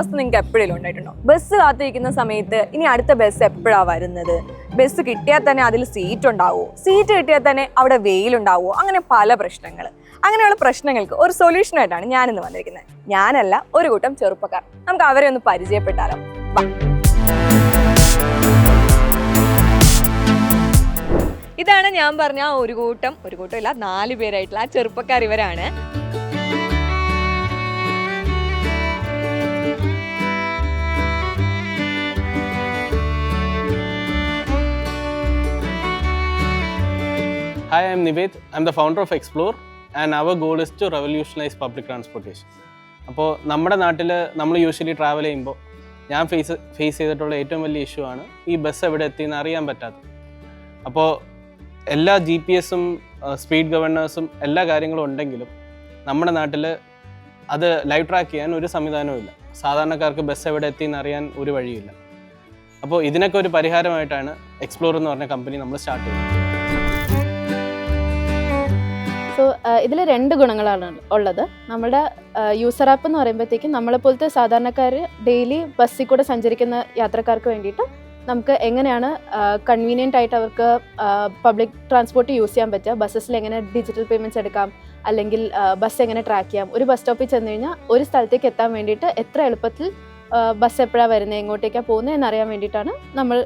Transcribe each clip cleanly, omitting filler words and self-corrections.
അവസ്ഥ നിങ്ങൾക്ക് എപ്പോഴെങ്കിലും ഉണ്ടായിട്ടുണ്ടോ? ബസ് കാത്തിരിക്കുന്ന സമയത്ത് ഇനി അടുത്ത ബസ് എപ്പോഴാണ് വരുന്നത്, ബസ് കിട്ടിയാൽ തന്നെ അതിൽ സീറ്റ് ഉണ്ടാവുമോ, സീറ്റ് കിട്ടിയാൽ തന്നെ അവിടെ വെയിലുണ്ടാവുമോ, അങ്ങനെ പല പ്രശ്നങ്ങൾ. അങ്ങനെയുള്ള പ്രശ്നങ്ങൾക്ക് ഒരു സൊല്യൂഷനായിട്ടാണ് ഞാനിന്ന് വന്നിരിക്കുന്നത്. ഞാനല്ല, ഒരു കൂട്ടം ചെറുപ്പക്കാർ. നമുക്ക് അവരെ ഒന്ന് പരിചയപ്പെട്ടാലോ? ഇതാണ് ഞാൻ പറഞ്ഞ ഒരു കൂട്ടം ഇല്ല 4 പേരായിട്ടുള്ള ആ ചെറുപ്പക്കാർ. ഇവരാണ്. Hi, I am Nived. I am the founder of Explore and our goal is to revolutionize public transportation. അപ്പോൾ നമ്മുടെ നാട്ടിൽ നമ്മൾ യൂഷ്വലി ട്രാവൽ ചെയ്യുമ്പോൾ ഞാൻ ഫേസ് ചെയ്തിട്ടുള്ള ഏറ്റവും വലിയ ഇഷ്യൂ ആണ് ഈ ബസ് എവിടെ എത്തിയെന്ന് അറിയാൻ പറ്റാത്തത്. അപ്പോൾ എല്ലാ GPS-ഉം സ്പീഡ് ഗവർണേഴ്സും എല്ലാ കാര്യങ്ങളും ഉണ്ടെങ്കിലും നമ്മുടെ നാട്ടിൽ അത് ലൈവ് ട്രാക്ക് ചെയ്യാൻ ഒരു സംവിധാനവും ഇല്ല. സാധാരണക്കാർക്ക് ബസ് എവിടെ എത്തിയെന്ന് അറിയാൻ ഒരു വഴിയില്ല. അപ്പോൾ ഇതിനൊക്കെ ഒരു പരിഹാരമായിട്ടാണ് എക്സ്പ്ലോർ എന്ന് പറഞ്ഞ കമ്പനി നമ്മൾ സ്റ്റാർട്ട് ചെയ്തത്. സോ ഇതിൽ 2 ഗുണങ്ങളാണ് ഉള്ളത്. നമ്മുടെ യൂസർ ആപ്പ് എന്ന് പറയുമ്പോഴത്തേക്കും നമ്മളെപ്പോലത്തെ സാധാരണക്കാർ ഡെയിലി ബസ്സിൽ കൂടെ സഞ്ചരിക്കുന്ന യാത്രക്കാർക്ക് വേണ്ടിയിട്ട് നമുക്ക് എങ്ങനെയാണ് കൺവീനിയൻ്റ് ആയിട്ട് അവർക്ക് പബ്ലിക് ട്രാൻസ്പോർട്ട് യൂസ് ചെയ്യാൻ പറ്റുക, ബസ്സസിൽ എങ്ങനെ ഡിജിറ്റൽ പേയ്മെൻറ്റ്സ് എടുക്കാം, അല്ലെങ്കിൽ ബസ് എങ്ങനെ ട്രാക്ക് ചെയ്യാം, ഒരു ബസ് സ്റ്റോപ്പിൽ ചെന്ന് കഴിഞ്ഞാൽ ഒരു സ്ഥലത്തേക്ക് എത്താൻ വേണ്ടിയിട്ട് എത്ര എളുപ്പത്തിൽ ബസ് എപ്പോഴാണ് വരുന്നത്, എങ്ങോട്ടേക്കാണ് പോകുന്നത് എന്നറിയാൻ വേണ്ടിയിട്ടാണ് നമ്മൾ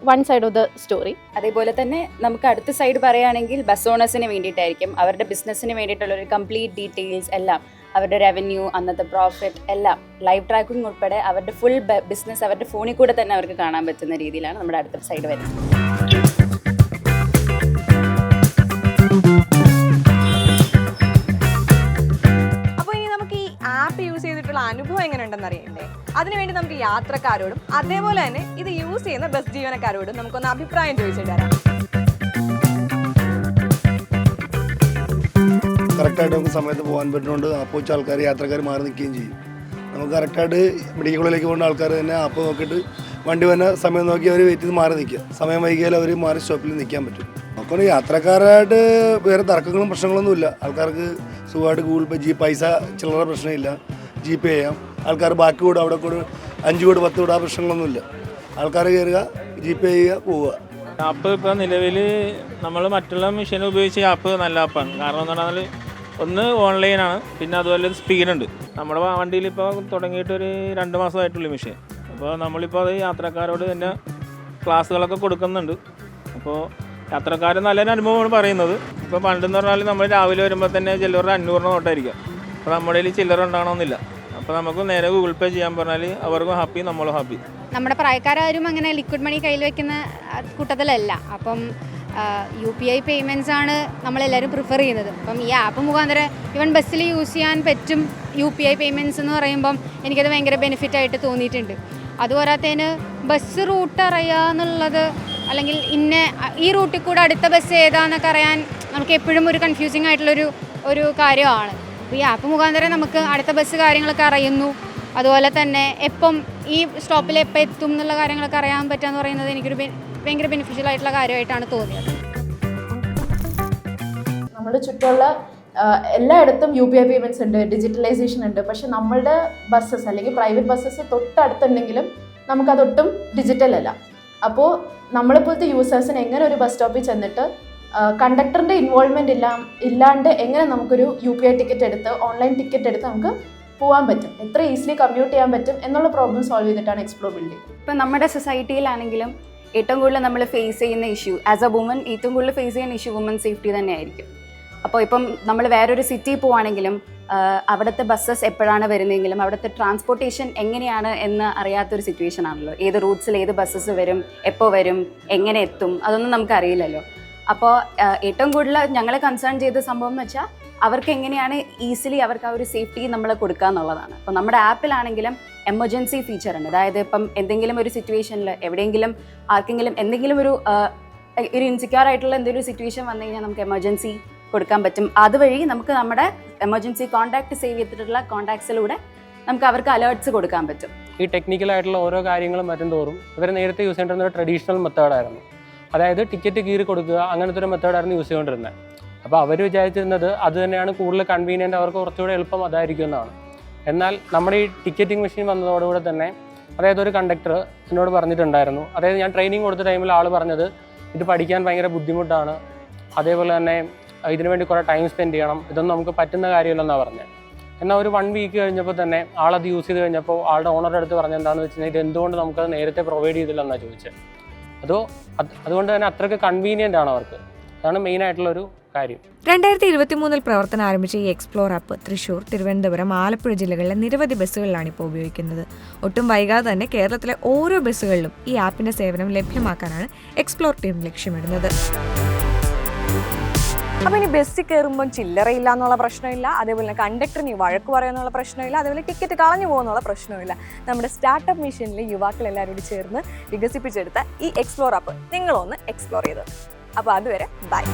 one side of the story. അതേപോലെ തന്നെ നമുക്ക് അടുത്ത സൈഡ് പറയുകയാണെങ്കിൽ ബസ് ഓണേഴ്സിന് വേണ്ടിയിട്ടായിരിക്കും. അവരുടെ ബിസിനസ്സിന് വേണ്ടിയിട്ടുള്ള ഒരു കംപ്ലീറ്റ് ഡീറ്റെയിൽസ് എല്ലാം, അവരുടെ റവന്യൂ, അന്നത്തെ പ്രോഫിറ്റ് എല്ലാം ലൈവ് ട്രാക്കിംഗ് ഉൾപ്പെടെ അവരുടെ ഫുൾ ബിസിനസ് അവരുടെ ഫോണിൽ കൂടെ തന്നെ അവർക്ക് കാണാൻ പറ്റുന്ന രീതിയിലാണ് നമ്മുടെ അടുത്ത സൈഡ് വരുന്നത്. അനുഭവം എങ്ങനെ ഉണ്ടെന്ന് അറിയണ്ടേ? അതിനുവേണ്ടി നമുക്ക് യാത്രക്കാരോടും അതേപോലെ തന്നെ ഇത് യൂസ് ചെയ്യുന്ന ബസ് ജീവനക്കാരോടും നമുക്കൊന്ന് അഭിപ്രായം ചോദിച്ചിട്ട് വരാം. കറക്റ്റായിട്ട് നമുക്ക് സമയത്ത് പോകാൻ പറ്റുന്നുണ്ട്. ആപ്പ് വെച്ച ആൾക്കാർ യാത്രക്കാർ മാറി നിൽക്കുകയും ചെയ്യും. നമുക്ക് കറക്റ്റായിട്ട് മെഡിക്കൽ കോളേജിലേക്ക് പോകുന്ന ആൾക്കാർ തന്നെ ആപ്പ് നോക്കിയിട്ട് വണ്ടി വന്ന സമയം നോക്കി അവർ വെയിറ്റ് ചെയ്ത് മാറി നിൽക്കുക. സമയം വൈകിയാൽ അവർ മാറി സ്റ്റോപ്പിൽ നിൽക്കാൻ പറ്റും. അപ്പോൾ യാത്രക്കാരായിട്ട് വേറെ തർക്കങ്ങളും പ്രശ്നങ്ങളൊന്നും ഇല്ല. ആൾക്കാർക്ക് സുഖമായിട്ട് ഗൂഗിൾ പേ, പൈസ ചില്ലറ പ്രശ്നമില്ല, GP ചെയ്യാം. ആൾക്കാർ ബാക്കി കൂടെ അവിടെ കൂടെ 5 കൂടെ 10 കൂടെ ആ പ്രശ്നങ്ങളൊന്നുമില്ല. ആൾക്കാർ കയറുക, GP ചെയ്യുക, പോവുക. ആപ്പ് ഇപ്പോൾ നിലവിൽ നമ്മൾ മറ്റുള്ള മെഷീൻ ഉപയോഗിച്ച് ആപ്പ് നല്ല ആപ്പാണ്. കാരണം എന്ന് പറഞ്ഞാൽ ഒന്ന് ഓൺലൈനാണ്, പിന്നെ അതുപോലെ സ്പീഡുണ്ട്. നമ്മുടെ വണ്ടിയിൽ ഇപ്പോൾ തുടങ്ങിയിട്ടൊരു 2 മാസമായിട്ടുള്ള മെഷീൻ. അപ്പോൾ നമ്മളിപ്പോൾ അത് യാത്രക്കാരോട് തന്നെ ക്ലാസ്സുകളൊക്കെ കൊടുക്കുന്നുണ്ട്. അപ്പോൾ യാത്രക്കാർ നല്ലൊരു അനുഭവമാണ് പറയുന്നത്. ഇപ്പോൾ പണ്ടെന്ന് പറഞ്ഞാൽ നമ്മൾ രാവിലെ വരുമ്പോൾ തന്നെ ചിലവരുടെ 500 നോട്ടായിരിക്കാം. അപ്പോൾ നമ്മുടെ കയ്യിൽ ചില്ലറ ഉണ്ടാകണമെന്നില്ല. അപ്പോൾ നമുക്ക് നേരെ ഗൂഗിൾ പേ ചെയ്യാൻ പറഞ്ഞാൽ അവർക്കും ഹാപ്പി, നമ്മളും ഹാപ്പി. നമ്മുടെ പ്രായക്കാരും അങ്ങനെ ലിക്വിഡ് മണി കയ്യിൽ വെക്കുന്ന കൂട്ടത്തിലല്ല. അപ്പം UPI പേയ്മെൻറ്റ്സ് ആണ് നമ്മളെല്ലാവരും പ്രിഫർ ചെയ്യുന്നത്. അപ്പം ഈ ആപ്പ് മുഖാന്തരം ഇവൻ ബസ്സിൽ യൂസ് ചെയ്യാൻ പറ്റും UPI പേയ്മെൻറ്റ്സ് എന്ന് പറയുമ്പം എനിക്കത് ഭയങ്കര ബെനിഫിറ്റായിട്ട് തോന്നിയിട്ടുണ്ട്. അതുപോരാത്തതിന് ബസ് റൂട്ട് അറിയുക എന്നുള്ളത്, അല്ലെങ്കിൽ ഈ റൂട്ടിൽ കൂടെ അടുത്ത ബസ് ഏതാണെന്നൊക്കെ അറിയാൻ നമുക്ക് എപ്പോഴും ഒരു കൺഫ്യൂസിങ് ആയിട്ടുള്ളൊരു കാര്യമാണ്. അപ്പോൾ ഈ ആപ്പ് മുഖാന്തരം നമുക്ക് അടുത്ത ബസ് കാര്യങ്ങളൊക്കെ അറിയുന്നു. അതുപോലെ തന്നെ എപ്പം ഈ സ്റ്റോപ്പിൽ എപ്പോൾ എത്തും എന്നുള്ള കാര്യങ്ങളൊക്കെ അറിയാൻ പറ്റുകയെന്ന് പറയുന്നത് എനിക്കൊരു ഭയങ്കര ബെനിഫിഷ്യൽ ആയിട്ടുള്ള കാര്യമായിട്ടാണ് തോന്നിയത്. നമ്മുടെ ചുറ്റുമുള്ള എല്ലായിടത്തും UPI പേയ്മെൻറ്റ്സ് ഉണ്ട്, ഡിജിറ്റലൈസേഷൻ ഉണ്ട്. പക്ഷെ നമ്മളുടെ ബസ്സസ് അല്ലെങ്കിൽ പ്രൈവറ്റ് ബസ്സസ് തൊട്ടടുത്തുണ്ടെങ്കിലും നമുക്കതൊട്ടും ഡിജിറ്റൽ അല്ല. അപ്പോൾ നമ്മളെപ്പോലത്തെ യൂസേഴ്സിന് എങ്ങനെ ഒരു ബസ് സ്റ്റോപ്പിൽ ചെന്നിട്ട് കണ്ടക്ടറിൻ്റെ ഇൻവോൾവ്മെൻറ്റ് ഇല്ലാണ്ട് എങ്ങനെ നമുക്കൊരു UPI ടിക്കറ്റ് എടുത്ത്, ഓൺലൈൻ ടിക്കറ്റ് എടുത്ത് നമുക്ക് പോകാൻ പറ്റും, എത്ര ഈസിലി കമ്മ്യൂട്ട് ചെയ്യാൻ പറ്റും എന്നുള്ള പ്രോബ്ലം സോൾവ് ചെയ്തിട്ടാണ് എക്സ്പ്ലോർ ബിൽഡ് ചെയ്തത്. ഇപ്പം നമ്മുടെ സൊസൈറ്റിയിലാണെങ്കിലും ഏറ്റവും കൂടുതൽ നമ്മൾ ഫേസ് ചെയ്യുന്ന ഇഷ്യൂ, ആസ് എ വുമൻ ഏറ്റവും കൂടുതൽ ഫേസ് ചെയ്യുന്ന ഇഷ്യൂ വുമൻ സേഫ്റ്റി തന്നെയായിരിക്കും. അപ്പോൾ ഇപ്പം നമ്മൾ വേറൊരു സിറ്റിയിൽ പോവുകയാണെങ്കിലും അവിടുത്തെ ബസ്സസ് എപ്പോഴാണ് വരുന്നതെങ്കിലും അവിടുത്തെ ട്രാൻസ്പോർട്ടേഷൻ എങ്ങനെയാണ് എന്ന് അറിയാത്തൊരു സിറ്റുവേഷൻ ആണല്ലോ. ഏത് റൂട്ട്സിൽ ഏത് ബസ്സസ് വരും, എപ്പോൾ വരും, എങ്ങനെ എത്തും, അതൊന്നും നമുക്കറിയില്ലല്ലോ. അപ്പോൾ ഏറ്റവും കൂടുതൽ ഞങ്ങളെ കൺസേൺ ചെയ്ത സംഭവം എന്ന് വെച്ചാൽ അവർക്ക് എങ്ങനെയാണ് ഈസിലി അവർക്ക് ആ ഒരു സേഫ്റ്റി നമ്മൾ കൊടുക്കുക എന്നുള്ളതാണ്. അപ്പോൾ നമ്മുടെ ആപ്പിലാണെങ്കിലും എമർജൻസി ഫീച്ചർ ഉണ്ട്. അതായത് ഇപ്പം എന്തെങ്കിലും ഒരു സിറ്റുവേഷനിൽ എവിടെയെങ്കിലും ആർക്കെങ്കിലും എന്തെങ്കിലും ഒരു ഇൻസെക്യൂർ ആയിട്ടുള്ള എന്തെങ്കിലും ഒരു സിറ്റുവേഷൻ വന്നു കഴിഞ്ഞാൽ നമുക്ക് എമർജൻസി കൊടുക്കാൻ പറ്റും. അതുവഴി നമുക്ക് നമ്മുടെ എമർജൻസി കോൺടാക്ട് സേവ് ചെയ്തിട്ടുള്ള കോൺടാക്ട്സിലൂടെ നമുക്ക് അവർക്ക് അലേർട്ട്സ് കൊടുക്കാൻ പറ്റും. ഈ ടെക്നിക്കലായിട്ടുള്ള ഓരോ കാര്യങ്ങളും മറ്റും തോറും ഇവർ നേരത്തെ യൂസ് ചെയ്തിരുന്ന ഒരു ട്രഡീഷണൽ മെത്തേഡായിരുന്നു. അതായത് ടിക്കറ്റ് കീറി കൊടുക്കുക, അങ്ങനത്തെ ഒരു മെത്തേഡായിരുന്നു യൂസ് ചെയ്തുകൊണ്ടിരുന്നത്. അപ്പോൾ അവർ വിചാരിച്ചിരുന്നത് അത് തന്നെയാണ് കൂടുതൽ കൺവീനിയൻ്റ്, അവർക്ക് കുറച്ചുകൂടെ എളുപ്പം അതായിരിക്കും എന്നാണ്. എന്നാൽ നമ്മുടെ ഈ ടിക്കറ്റിംഗ് മെഷീൻ വന്നതോടുകൂടെ തന്നെ അതായത് ഒരു കണ്ടക്ടർ എന്നോട് പറഞ്ഞിട്ടുണ്ടായിരുന്നു, അതായത് ഞാൻ ട്രെയിനിങ് കൊടുത്ത ടൈമിൽ ആൾ പറഞ്ഞത് ഇത് പഠിക്കാൻ ഭയങ്കര ബുദ്ധിമുട്ടാണ്, അതേപോലെ തന്നെ ഇതിനു വേണ്ടി കുറേ ടൈം സ്പെൻഡ് ചെയ്യണം, ഇതൊന്നും നമുക്ക് പറ്റുന്ന കാര്യമില്ലെന്നാണ് പറഞ്ഞത്. എന്നാൽ ഒരു 1 വീക്ക് കഴിഞ്ഞപ്പോൾ തന്നെ ആളത് യൂസ് ചെയ്ത് കഴിഞ്ഞപ്പോൾ ആളുടെ ഓണറുടെ അടുത്ത് പറഞ്ഞത് എന്താണെന്ന് വെച്ച് കഴിഞ്ഞാൽ ഇത് എന്തുകൊണ്ട് നമുക്കത് നേരത്തെ പ്രൊവൈഡ് ചെയ്തില്ലെന്നാണ് ചോദിച്ചത്. അതുകൊണ്ട് തന്നെ അത്രയ്ക്ക് കൺവീനിയൻ്റ് ആണ് അവർക്ക്. അതാണ് മെയിനായിട്ടുള്ളൊരു കാര്യം. 2023 പ്രവർത്തനം ആരംഭിച്ച ഈ എക്സ്പ്ലോർ ആപ്പ് തൃശ്ശൂർ, തിരുവനന്തപുരം, ആലപ്പുഴ ജില്ലകളിലെ നിരവധി ബസ്സുകളിലാണ് ഇപ്പോൾ ഉപയോഗിക്കുന്നത്. ഒട്ടും വൈകാതെ തന്നെ കേരളത്തിലെ ഓരോ ബസ്സുകളിലും ഈ ആപ്പിന്റെ സേവനം ലഭ്യമാക്കാനാണ് എക്സ്പ്ലോർ ടീം ലക്ഷ്യമിടുന്നത്. അപ്പോൾ ഇനി ബസ്സിൽ കയറുമ്പോൾ ചില്ലറയില്ല എന്നുള്ള പ്രശ്നമില്ല, അതേപോലെ തന്നെ കണ്ടക്ടറിന് വഴക്ക് പറയുന്നുള്ള പ്രശ്നമില്ല, അതേപോലെ ടിക്കറ്റ് കളഞ്ഞു പോകുന്നുള്ള പ്രശ്നമില്ല. നമ്മുടെ സ്റ്റാർട്ടപ്പ് മിഷനിലെ യുവാക്കൾ എല്ലാവരോടും ചേർന്ന് വികസിപ്പിച്ചെടുത്ത ഈ എക്സ്പ്ലോർ ആപ്പ് നിങ്ങളൊന്ന് എക്സ്പ്ലോർ ചെയ്തത്. അപ്പോൾ അതുവരെ ബൈ.